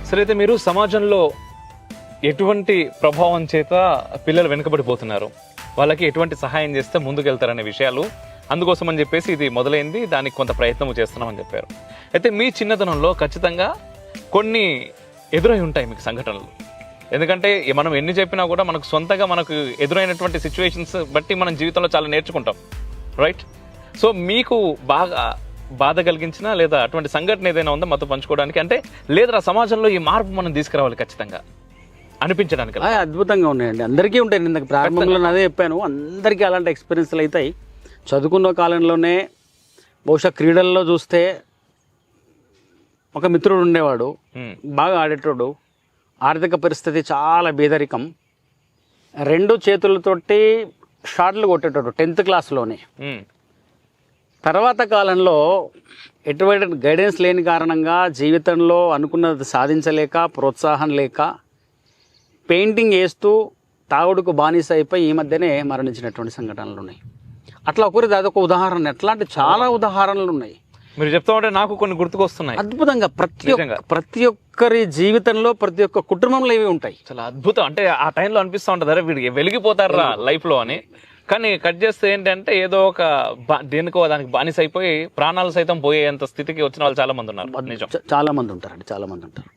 సరే, అయితే మీరు సమాజంలో ఎటువంటి ప్రభావం చేత పిల్లలు వెనుకబడిపోతున్నారు, వాళ్ళకి ఎటువంటి సహాయం చేస్తే ముందుకెళ్తారనే విషయాలు, అందుకోసం అని చెప్పేసి ఇది మొదలైంది, దానికి కొంత ప్రయత్నం చేస్తున్నామని చెప్పారు. అయితే మీ చిన్నతనంలో ఖచ్చితంగా కొన్ని ఎదురై ఉంటాయి మీకు సంఘటనలు. ఎందుకంటే మనం ఎన్ని చెప్పినా కూడా మనకు సొంతగా మనకు ఎదురైనటువంటి సిచ్యువేషన్స్ బట్టి మనం జీవితంలో చాలా నేర్చుకుంటాం, రైట్? సో మీకు బాగా బాధ కలిగించిన లేదా అటువంటి సంఘటన ఏదైనా ఉందా మాతో పంచుకోవడానికి? అంటే లేదా సమాజంలో ఈ మార్పు మనం తీసుకురావాలి ఖచ్చితంగా అనిపించడానికి. అద్భుతంగా ఉన్నాయండి, అందరికీ ఉంటాయి. నేను ప్రారంభంలో అదే చెప్పాను, అందరికీ అలాంటి ఎక్స్పీరియన్స్లు అవుతాయి. చదువుకున్న కాలంలోనే బహుశా క్రీడల్లో చూస్తే ఒక మిత్రుడు ఉండేవాడు, బాగా ఆడేటోడు, ఆర్థిక పరిస్థితి చాలా బేదరికం, 2 చేతులతోటి షాట్లు కొట్టేటోడు 10th క్లాస్లోనే. తర్వాత కాలంలో ఎటువంటి గైడెన్స్ లేని కారణంగా జీవితంలో అనుకున్నది సాధించలేక, ప్రోత్సాహం లేక పెయింటింగ్ వేస్తూ తాగుడుకు బానిస అయిపోయి ఈ మధ్యనే మరణించినటువంటి సంఘటనలు ఉన్నాయి. అట్లా ఒకరిది అదొక ఉదాహరణ. ఎట్లాంటి చాలా ఉదాహరణలు ఉన్నాయి. మీరు చెప్తా ఉంటే నాకు కొన్ని గుర్తుకొస్తున్నాయి. అద్భుతంగా ప్రతి ఒక్కరి జీవితంలో, ప్రతి ఒక్క కుటుంబంలో ఇవి ఉంటాయి. చాలా అద్భుతం. అంటే ఆ టైంలో అనిపిస్తూ ఉంటుంది, అరే వీడికి వెలిగిపోతారా లైఫ్లో అని. కానీ కట్ చేస్తే ఏంటంటే ఏదో ఒక దేనికో దానికి బానిస అయిపోయి ప్రాణాలు సైతం పోయేంత స్థితికి వచ్చిన వాళ్ళు చాలా మంది ఉన్నారు. చాలా మంది ఉంటారండి, చాలా మంది ఉంటారు.